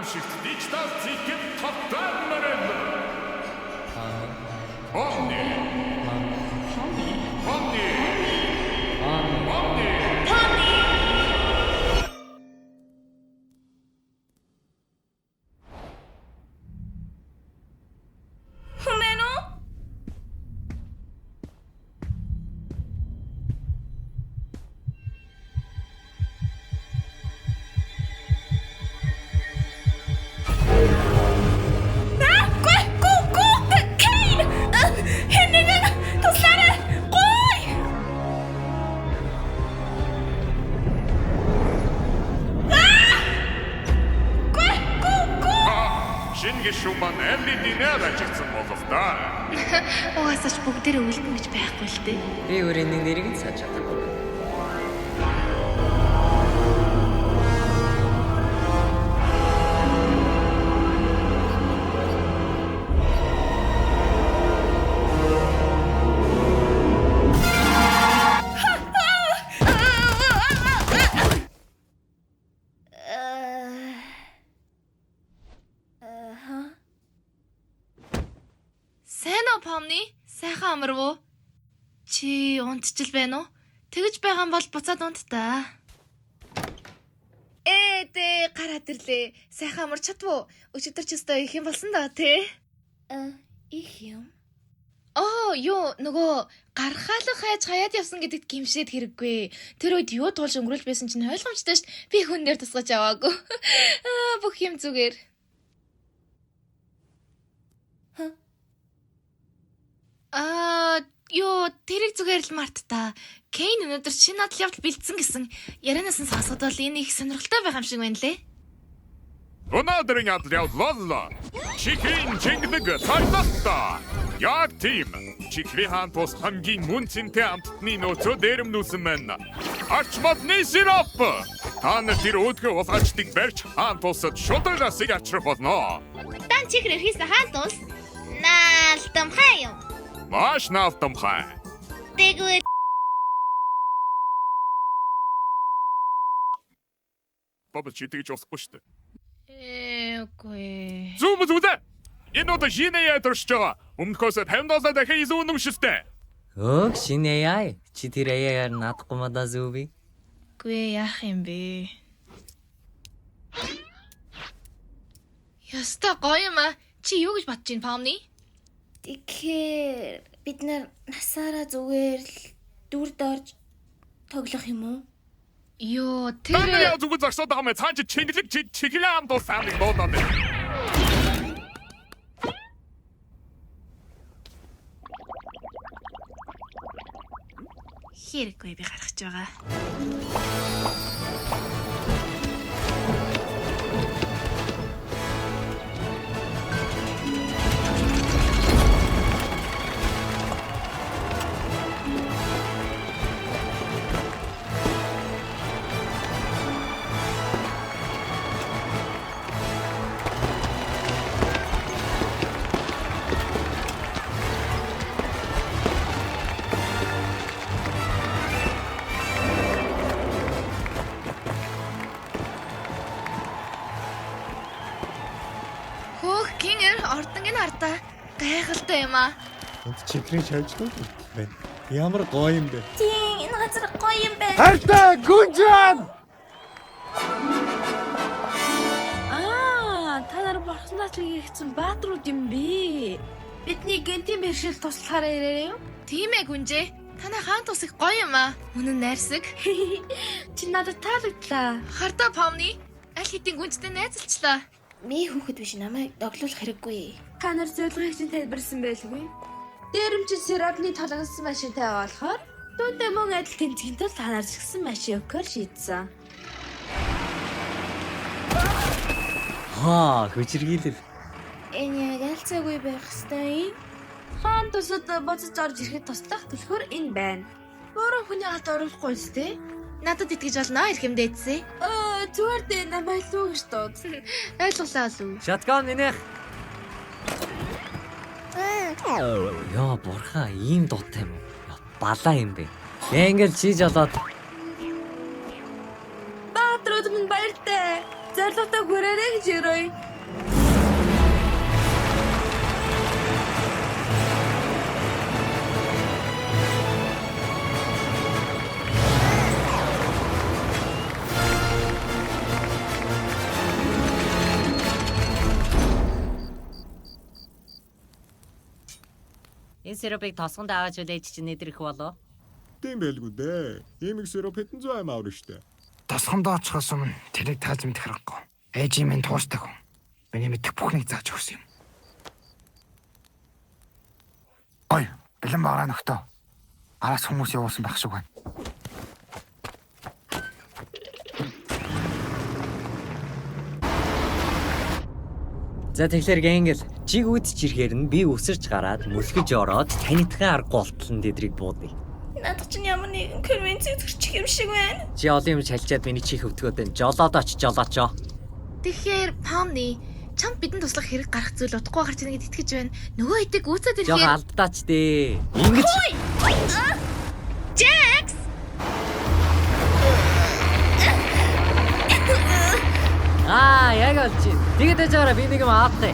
гамшигт диджитал зэтгэн тогтоомоор байна. Помни. Шуман элидинээр ажигдсан болов да. Угаасаач бүгдээрээ үлдэн гэж байхгүй л дээ. Би өөрийн нэрийг нь санаж чадахгүй. Помни, сайхан амарв уу? Чи унтчил байна уу? Тэгэж байгаа юм бол буцаад унт та. Дээ гараад ирлээ. Сайхан амарч чадвуу? Өчигдөр ч өстой их юм болсон да тий. Их юм. Юу нөгөө гархаалга хайж хаяад явсан гэдэгт гимшээд хэрэггүй. Тэр үед юу туулж өнгөрүүл байсан чинь ойлгомжтой шүү дээ. Би хүн дээр тусгаж аваагүй. Бүх юм зүгээр. Тэрийг зүгээр л март та. Кейн өнөөдөр шинэ надал явдал бэлдсэн гэсэн. Ярианаас нь сонсоход бол энэ их сонирхолтой байх юм шиг байна лээ. Өнөөдрийн надал явдал Чихрийн чингэлэг цагдалтаа. Яг тийм. Чихрийн хаан тус хамгийн мөн цэнтэй амттны нөөцөө дээрэмнүүлсэн байна. Арч модны сироп. Та нар тэр өөдгөө ус ачтыг барьж хаан тусад шударгаас ачрах болно. Дан чихрээр хийсэн хаан тус наалтамхай юм. Маш наалтамхай. Тэгвэл Бабл чи тэгж усахгүй шүү дээ. Үгүй. Зүүм зүдэ. Энэ удаа шинэ ядарч байгаа. Өмнөхөөс $50 дахин изүүн өмшөлтэй. Шинэ яа. Чи тэр яар надахгүй мадаа зүви. Үгүй яах юм бэ? Яста гоё юм а. Чи юу гэж бодож байна, Помни? Тэгэхээр бид нар насаараа зүгээр л дүрд орж тоглох юм уу? Тэр яа зүгээр зогсоод байгаа мэ цааш чингэлэг чихрийн хаан тус амиг дуудаад байна. Хэрэггүй би гаргаж байгаа. Ордонгийн ардаа гайхалтай юм а. Энд чихрийн шавждаг байна. Ямар гоё юм бэ? Тийм, энэ газар гоё юм байна. Хайртай гүнжан! Та нар борхоснаас л хийгдсэн баатрууд юм бэ? Бидний гэнтийн бэрхшээл туслахаараа ирээрэй юу? Тийм ээ гүнжээ. Танай хаан тус их гоё юм а. Үнэн найрсаг. Чи надад таалагдлаа. Хардаа Помни. Аль хэдийн гүнжтэй найзалчлаа. Би хүүхэд биш намайг доглуулах хэрэггүй. Та нар зөвлөгөөг чинь тайлбарсан байлгүй. Дээрэмчид сиропны толгосон машинтай байгаа болохоор дүүтэй мөн адил тэнцгийн тул та нар ч гэсэн машин өгөхөөр шийдсэн. Хүчирхийлэл. Энэ яг алцаагүй байх ёстой юм. Хаан тусад боцож орж ирэхэд туслах төлхөр энэ байна. Өөрөө хүний галд оруулахгүй зү? Надад итгэж олноо эрхэмдээдсэн. Зүгээр дээ намайг лүү гэж дууд. Ойлголаа лүү. Шаткан нэнэх. Яа бурхан ийм дуутай юм уу? Балаа юм бэ. Ингээл чиж олоод. Баатрууд минь баяртай. зорилготой хүрээрэй гэж өрөөе. Энэ сиропыг тосгонд аваач үлээж чинь нэдрэх болоо. Тийм байлгүй дээ. Ийм их сироп хэдэн зуун ам авна штэ. Тосгондоо очихоос өмнө тэрийг тааж мэдэх хэрэггүй. Ээжийн минь тууштай хүн. Миний мэдэх бүхнийг зааж өгсөн юм. Ой, бэлэн байгаа нөхдөө. Араас хүмүүс явуулсан байх шиг байна. За тэгэхээр гэнгэл чиг үдч ирэхээр нь би өсөрч гараад мөлхөж ороод танитхан арга голтлон дэдрийг буудъя. Надад чинь ямар нэгэн конвенцийг зөрчих юм шиг байна. Чи олон юм шалчаад миний чих өвтгөөд энэ жолоодооч жолоочоо. Тэгэхээр Помни чамд бидэнд туслах хэрэг гарах зүйл утгагүй гарч ирнэ гэдэгт итгэж байна. Нөгөө хэдэг үүсээд Жоо ирэхээр алдаач дээ. Ингэж Jax! яг бол чи. Тэгээд дэжаараа би нэг юм аахгүй.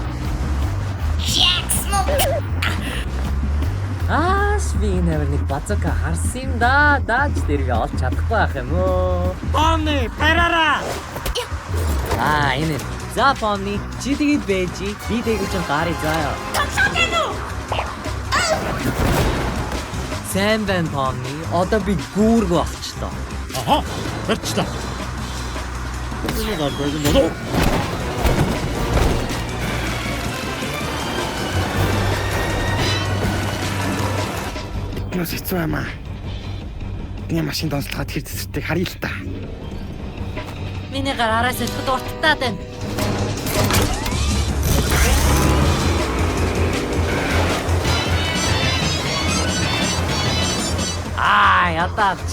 Jax мөн. Би нэг бацака харсан юм да. Дааж дэргээ олж чадахгүй байх юм уу? Помни, парара. Энэ. За Помни, чи тэгээд бэжи. Би тэгж гарыг заяа. Сайн байна Помни. Одоо би гүүрг болчлоо. Аха, барьчлаа. Энэ гар байж болоо. Нүс хэцүү юм аа. Бидний машин донслоход хэр цэцэртийг харъя л та. Миний гар араас ихэд урттаад байна. Ядаач.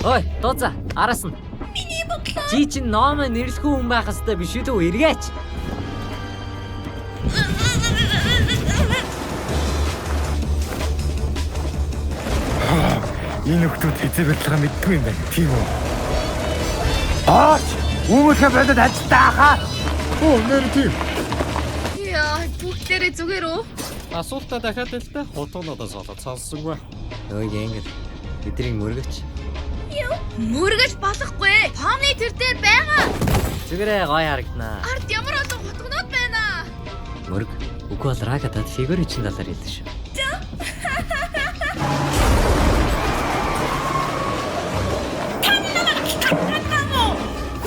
Ой, дууца, араас нь. Миний бодлоо. Чи чинь ном нэрлэхгүй хүн байх хэвээр биш үү? Эргээч. Энэ хүмүүс хэзээ барилгаа мэдгүй юм байна. Тийм үү? Үүмийнхээ бодод ажилтаа хаа. Нэр тийм. Яа, бүгдээрээ зүгээр үү? Асуултаа дахиад л та хутгнуудаас олоод сонссонгүй. Ингэл. Бидрийг мөргөч. Мөргөж болохгүй. Помни тэр дээр байгаа. Зүгээрээ гоё харагданаа. Ард ямар олон хутгнууд байна. Мөрг. Үгүй бол рагадад фигур чинь талаар хэлдэг шүү.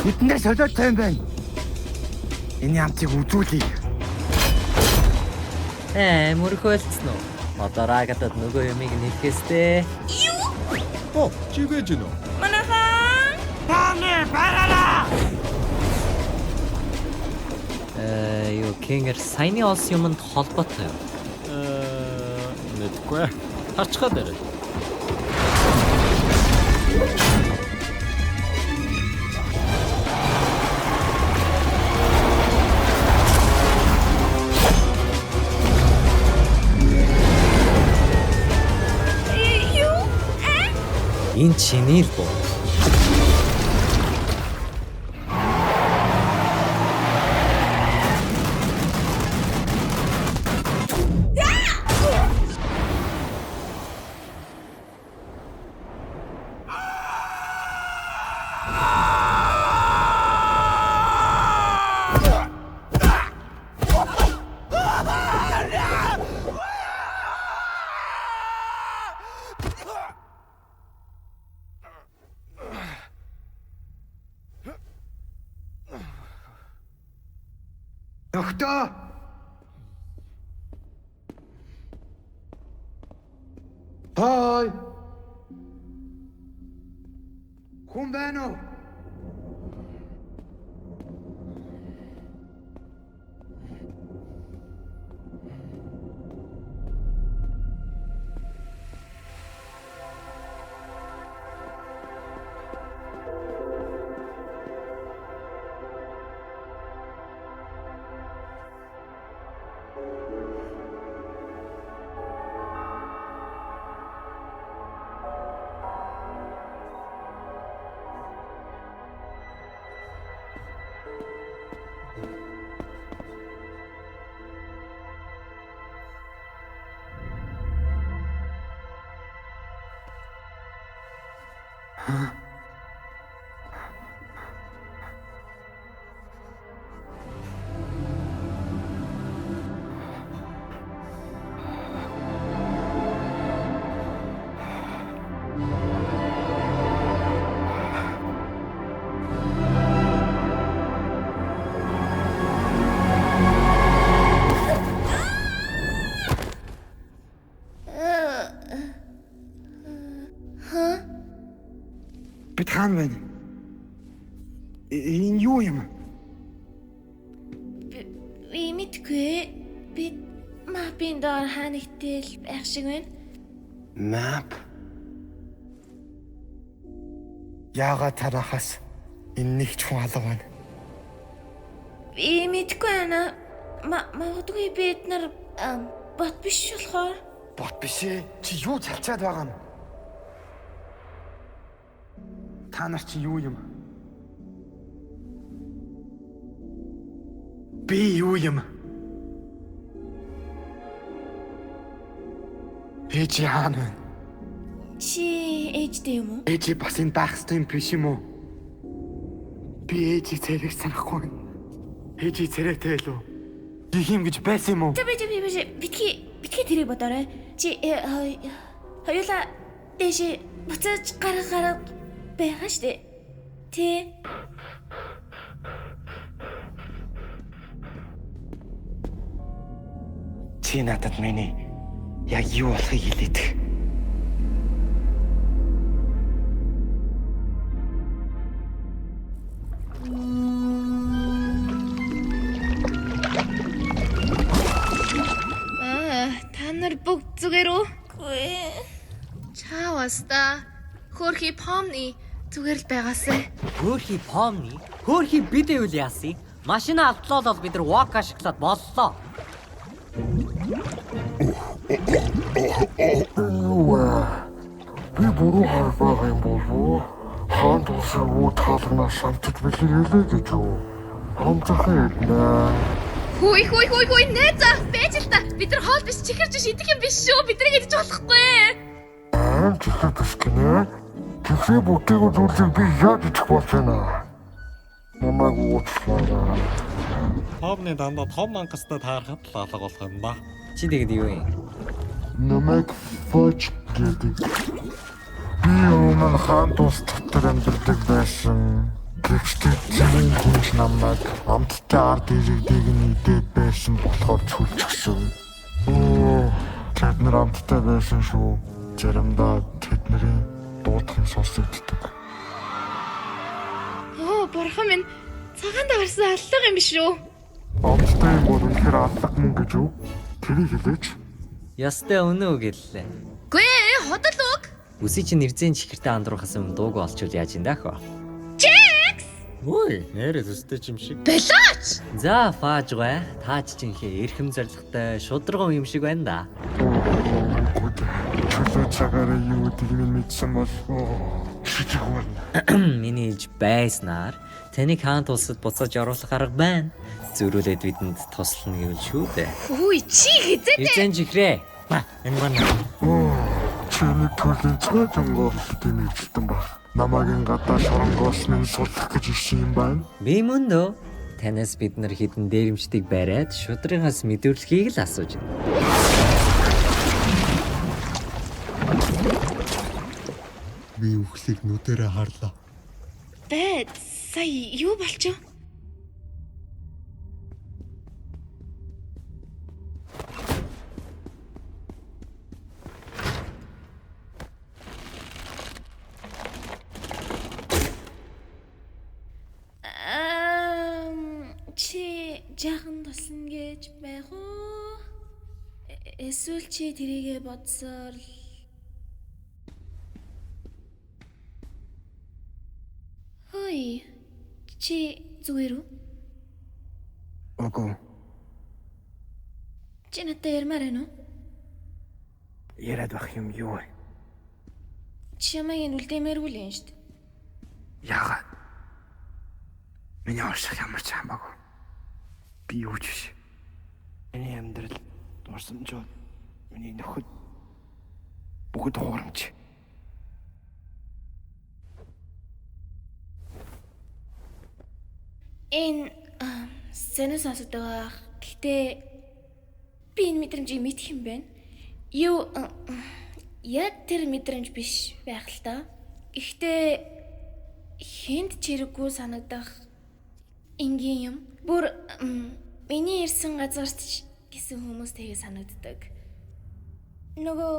Эднээс солиотой юм байна. Энэ ямтыг үзүүлье. Мөрг ойлцсон уу? Одоо рагадад нөгөө юмыг нэлхэстэй. Чи бэж гэнэ үү? Манахан. Помни, парара. Кингер саяны олсон юмд холбоотой юу? Мэдгүй. Харцгаад байна. Энэ чиний л боо. Нөхдөө. Хой. Хүн байна уу? Бид хаана байна? Энэ юу юм? Би мэдгүй. Би мапын доор ханагтэл байх шиг байна. Map. Яагаад тарахаас энэ нэг ч хүн алга байна. Би мэдгүй байна. Магадгүй бид нар бот биш болохоор. Бот биш ээ. Чи юу залчаад байгаа юм? Та нар чи юу юм? Би юу юм? Ээжи хаана вэ? Чи ээжтэй юм уу? Ээжи бас энэ байх ёстой юм биш юм уу? Би ээжийг царайг санахгүй байна. Ээжи царайтай л үү? Их юм гэж байсан юм уу? Битгий тэрийг бодоорой. Чи хоёулаа дэше буцааж гараа байгаа штэ. Тэ. Чи надад миний яг юу болохыг хэлээд. Та нар бүгд зүгээр үү? Гүй. Чааваста. Хөрхи помны зүгээр л байгаасай. Хөөхий помны, хөөхий бидээ үл яасыг машина автлаа бол бид нар walk ашиглаад боллоо. Би буруу харах юм болов уу? Хаан тусын үүд хаалганаас шамтаж билээ гэж юу? Хамтах юм. Хүй нээзаа байж л та. Бид нар хоол биш чихэрч идэх юм биш шүү. Биднийг идэж болохгүй. Чихэр биш гинэ. Чихрээ бүтээгөө зүйлийг би яаж идэх болж байна? Намайг уучлаарай. Помны дандаа том мангастай таарахад л алга болох юм ба. Чи тэгэд юу юм? Намайг фоч гэдэг. Би өмнө хаан тус дотор амьдардаг байсан. Гэхдээ чинь хүнч намайг амттай ард иргэдийг нийдээд байсан болохоор чүлчихсэн. Тэд нар амттай байсан шүү. Заримдаа тэдний дуудахын сонсогддог. Бурхан минь цагаан даварсан аллах юм биш үү? Амттай юм бол үнэхээр аллах мөн гэж юу? Тэрийг хэлээч. Ястай өнөө гэлээ. Гүй ходол үг. Үсий чи нэрзэн чихэртэй андуурахаас өмнө дууг олчвол яаж юм даа хөө? Ой, нэрээ төстэй юм шиг. Балаач. За фаажгүй. Таач чинхээ эрхэм зоригтой шудраган юм шиг байна да. Чөлөө цагаараа юу гэдгийг мэдсэн бол шижигвэн. Миний хэлж байснаар таныг хаан тулсад буцааж оруулах арга байна. Зөрүүлээд бидэнд туслана гэвэл шүү дээ. Хүй чи хизээ. Эзэн чихрээ. Энэ байна. Чиний төлөв цааш онгоолтын нэгдэлтэн баг. Намагийн гадаа шоронгоос минь судлах гэж ирсэн юм байна. Би мөн дөө. Танаас бид нар хідэн дээрэмчдийг бариад шудрагаас мэдүүлэхийг л асууж байна. Би үхлийг нүдэрээ харлаа. Бэд сая юу болчих? Чи жаахан тосно гэж байх уу? Эсвэл чи тэрийгэ бодсоор л Хөөе. Чи зүгээр үү? Үгүй. Чи надад ярмаар байна уу? Яриад байх юм юу вэ? Чи ямайг үлдээмээргүй л юм шүү дээ. Яагаад? Миний орших ямар ч хамаагүй. Би юу ч биш. Миний амьдрал дурсамжууд, миний нөхөд бүгд хуурамч. Энэ сэнэс асуудаг. Гэхдээ би энэ мэдрэмжийг мэдэх юм байна. Юу яг тэр мэдрэмж биш байх л та. Гэхдээ хэнд чирэггүй санагдах энгийн юм. Бүр миний ирсэн газарт ч гэсэн хүмүүс тэгээ санагддаг. Нөгөө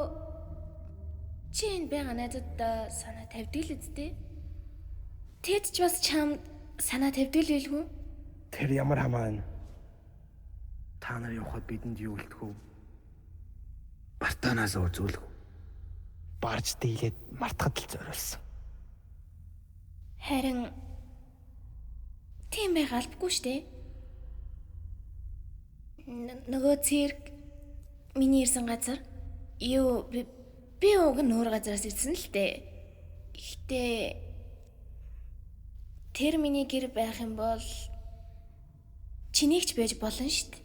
чи энэ байгаа найзуудаа санаа тавьдаг л үстэй. Тэд ч бас чамд санаа тавьдаг л байлгүй. Тэр ямар хамаана. Та нар явахад бидэнд юу үлдэхүү? Бартанаас үзүүлэх. Барж дийлээд мартахад л зориулсан. Харин тийм байх албагүй штэ. Нөгөө цирк миний ирсэн газар юу би уг нь өөр газараас ирсэн л дээ. Гэхдээ тэр миний гэр байх юм бол чинийгч байж болно штэ.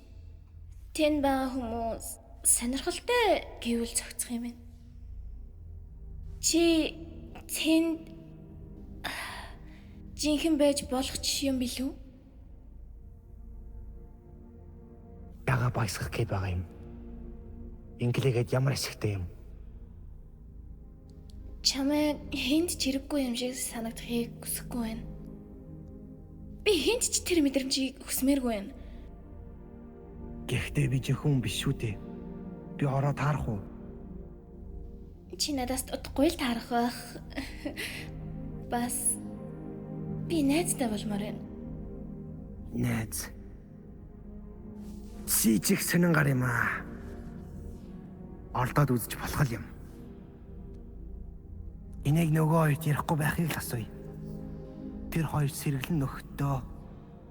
Тэнд байгаа хүмүүс сонирхолтой гэвэл зохицох юм байна. Чи тэнд жинхэнэ байж болох ч юм билүү? Яга баясгах гээд байгаа юм. Инглигээд ямар ашигтай юм. Чамайг хэнд чирэггүй юм шиг санагдахыг хүсэхгүй байна. Би хэнд ч тэр мэдрэмжийг хүсмээргүй байна. Гэхдээ би жихэн биш шүү дээ. Би ороо таарах уу? Чи надаас удахгүй л таарах байх. Бас би найзтай болмоор байна. Найз. Чи чих сонин гар юм аа. Олдоод үзэж болох юм. Энийг нөгөө хоёрт ярихгүй байхыг л асууя. Тэр хоёр сэргэлэн нөхдөө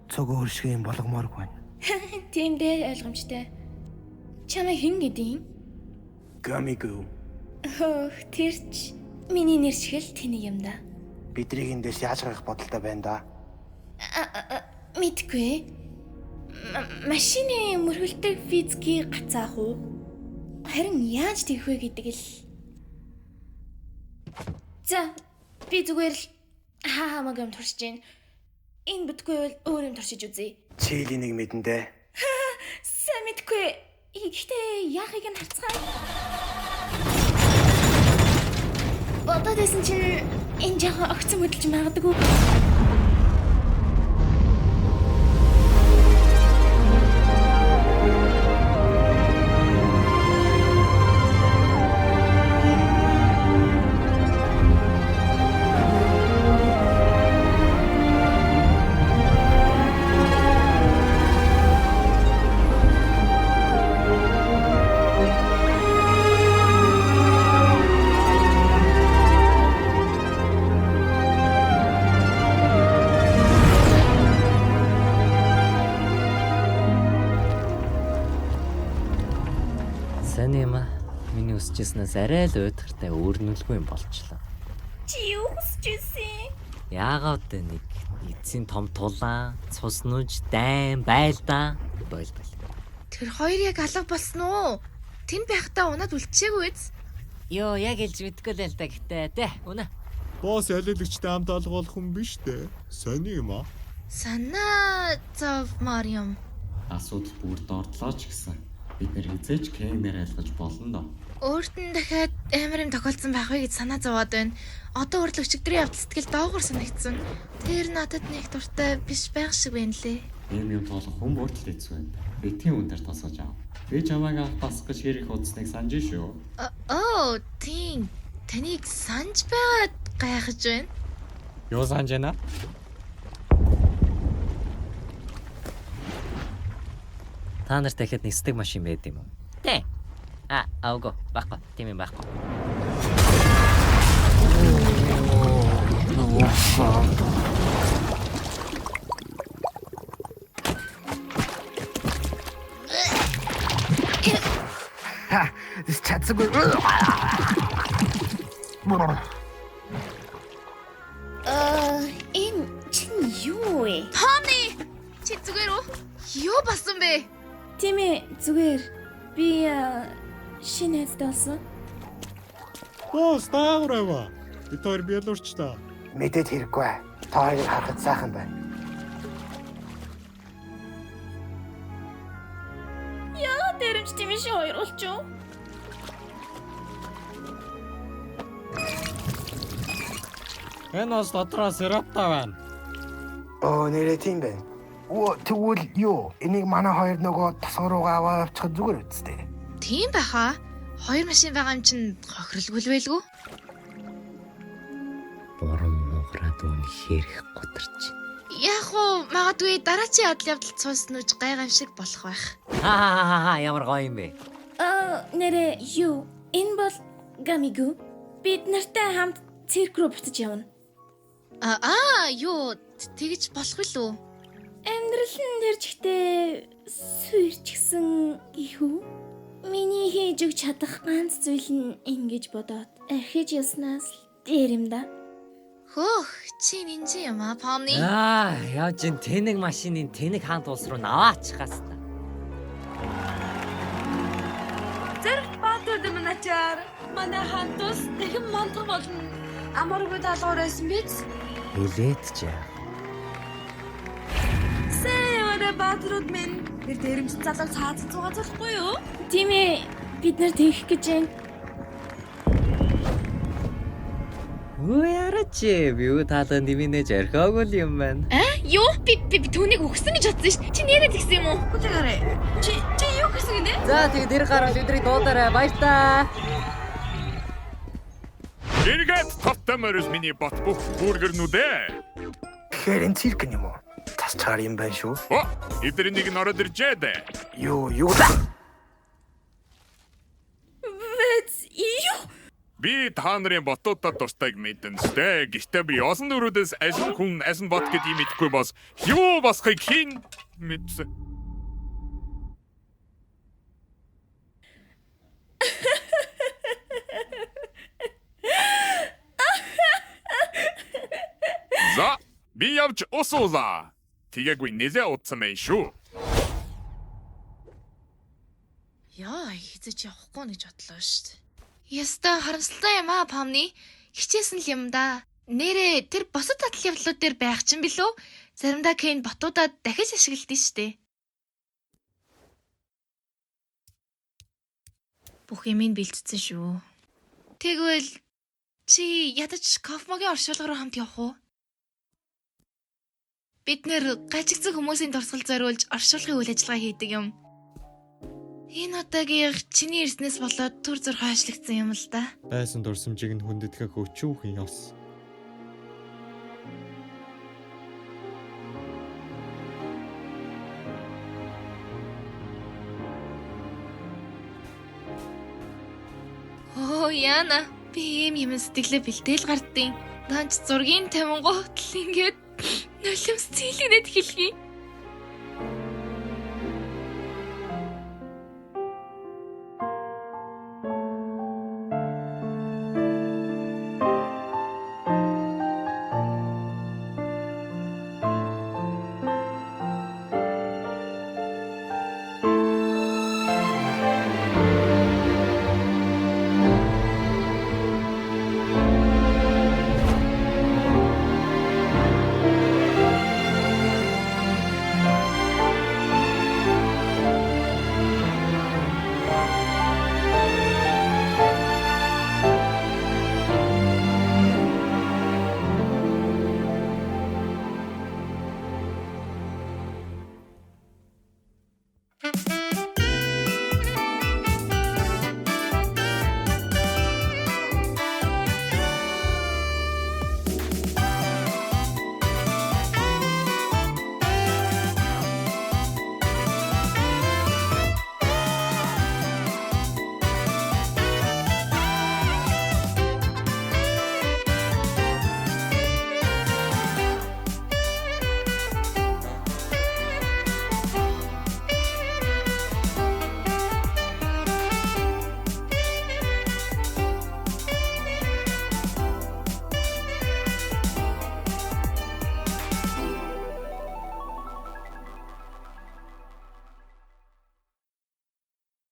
цог өөршгөө юм болгомооргүй байна. Тийм дээ ойлгомжтой. Чамайг хэн гэдэг юм? Гамигу. Тэр ч миний нэр шиг л тэнийг юм да. Бидрийг эндээс яаж гаргах бодолтой байна да? Мэдгүй. Машины мөргөлдөг физикийг гацаах уу? Харин яаж тэгэх вэ гэдэг л. За, би зүгээр л хамаагүй юм туршиж гин. Энэ бүтгүй бол өөр юм туршиж үзье. Чийл энийг мэдэндээ. Сайн мэдгүй. Гэхдээ яахыг нь харцгаая. Бодоод байсан чинь энэ жаахан огцон хөдөлж магадгүй. Сайн юм аа. Миний өсчихснээс арай л уйдгартай өөрнөлгүй юм болчлоо. Чи юу хүсэж ирсэн? Яагаад вэ нэг эцсийн том тулаан, цус нүж, дайн, байлдаа. Бойл. Тэр хоёр яг алга болсон уу? Тэнд байхдаа унаад үлдчихээгүй биз? Йоо, яг илж мэдгүй л та гэхдээ тэ. Үнэ. Босс ялэлагчтай хамт алгуулах хүн биш дээ. Сони юм аа. Санаа зовмоор юм. Асуудал бүр дордлоо ч гэсэн бид нэр хизээч камер айлгаж болно доо. Өөрт нь дахиад амар юм тохиолдсон байх вэ гэж санаа зовоод байна. Одоо өөрлө өчигдрийн явдал сэтгэл доогуур санагдсан. Тэр надад нэг дуртай биш байх шиг байна лээ. Ийм юм тоолох хүн бүртэл хэцүү байна. Би тийм үнээр тосгож аав. Би чамайг авах бас гэж хэрэг удсныг санаж шүү. Оо, тийм. Таныг санаж байгаад гайхаж байна. Юу санаж байна? Та нарт дахиад нисдэг машин байд юм уу? Тэ. Аагүй. Баггүй. Тийм юм баггүй. Чадсаггүй. Энэ чинь юу вэ? Тони! Чи зүгээр үү? Юу басан бэ? Тийм ээ, зүгээр. Би шинэ хэвдээ болсон. Босс таагаараа. Бид хоёр биелүүрч та. Мэдээд хэрэггүй. Та хоёр харахад сайхан байна. ч тийм ээ хоёр болчихоо. Энэ бас дотроо сироптай байна. Нэрээ тийм байна. Тэгвэл юу? Энийг манай хоёр нөгөө тосгор руугаа аваа авчихад зүгээр үсттэй. Тийм байхаа. Хоёр машин байгаа юм чинь хохирлгүй л байлгүй. Борон нуграад үнэхээр их гутарч. Яг уу магадгүй дараачийн адал явдал цуусан үуч гайхамшиг болох байх. Ямар гоё юм бэ? Нэрээ юу? Энэ бол Гамигу. Бид нартай хамт цирк руу буцаж явна. Юу тэгж болох билүү? Амьдрал нь дэржихтэй суурчгсан ихүү. Миний хийж өгч чадах ганц зүйл нь ингэж бодоод архиж яснаас дээр юм да. Хөөх, чи нинжи юм аа, Помни. Яаж ин тэнэг машинын тэнэг хаант улс руу наваачих хаста. Зэрэг баатар дэмначаар манай хантус дахин монтго болно. Амаргүй даалгавар байсан биз? Хилээд ч яа. Сэвэрэ баатрууд минь бид дээрэмч залуу цаазаж байгаа болохгүй юу? Тийм ээ. Бид нар тэгэх гэж байна. Яарч юу таалан диминэж орхиогүй л юм байна. Юу? Би түүнийг өгсөн гэж бодсон ш. Чи нэрээ тэгсэн юм уу? Хүлээгарэ. Чи юу гэсэн гинэ? За тэгээд тэр гарал өдрийг дуудаарай. Баяртай. Эргээд тавтамарс миний бат бүх бүргэрнүүдээ. Тэгэхээр энэ цирк юм уу? Тас чаар юм байна шүү. Эднийг нороод иржээ дээ. Юу да? Юу? Би та нарын ботуудад дуртайг мэдэн сте. Гэхдээ би осон дөрүүдээс ажил хүн асан бот гэдгийг мэдэхгүй бас юу босхыг хийн мэдсэн. За, би явж усуулаа. Тэгээггүй нэлээ утсан байх шүү. Яа, хизэж явахгүй гэж бодлоо шүү дээ. Яста харамсалтай юм аа, Помни. Хичээсэн л юм да. Нэрээ тэр босод татал явдлууд дээр байх чинь билүү? Заримдаа Кен ботуудаа дахиж ашигладаг шүү дээ. Бүх юм бэлдсэн шүү. Тэгвэл чи ядаж Кофмогийн оршуулга руу хамт явах уу? Бид нэр гажигдсан хүмүүсийн дурсгал зориулж оршуулгын үйл ажиллагаа хийдэг юм. Энэ удаагийн чиний ирснээс болоод түр зур хаашлагдсан юм л да. Байсан дурсамжийг нь хүндэтгэх өчүүхэн ёс. Яна. Би юм сэтгэлээ бэлдээл гардیں۔ Данч зургийн тамингууд л ингээд нулимс цэглэнэт хэлхий.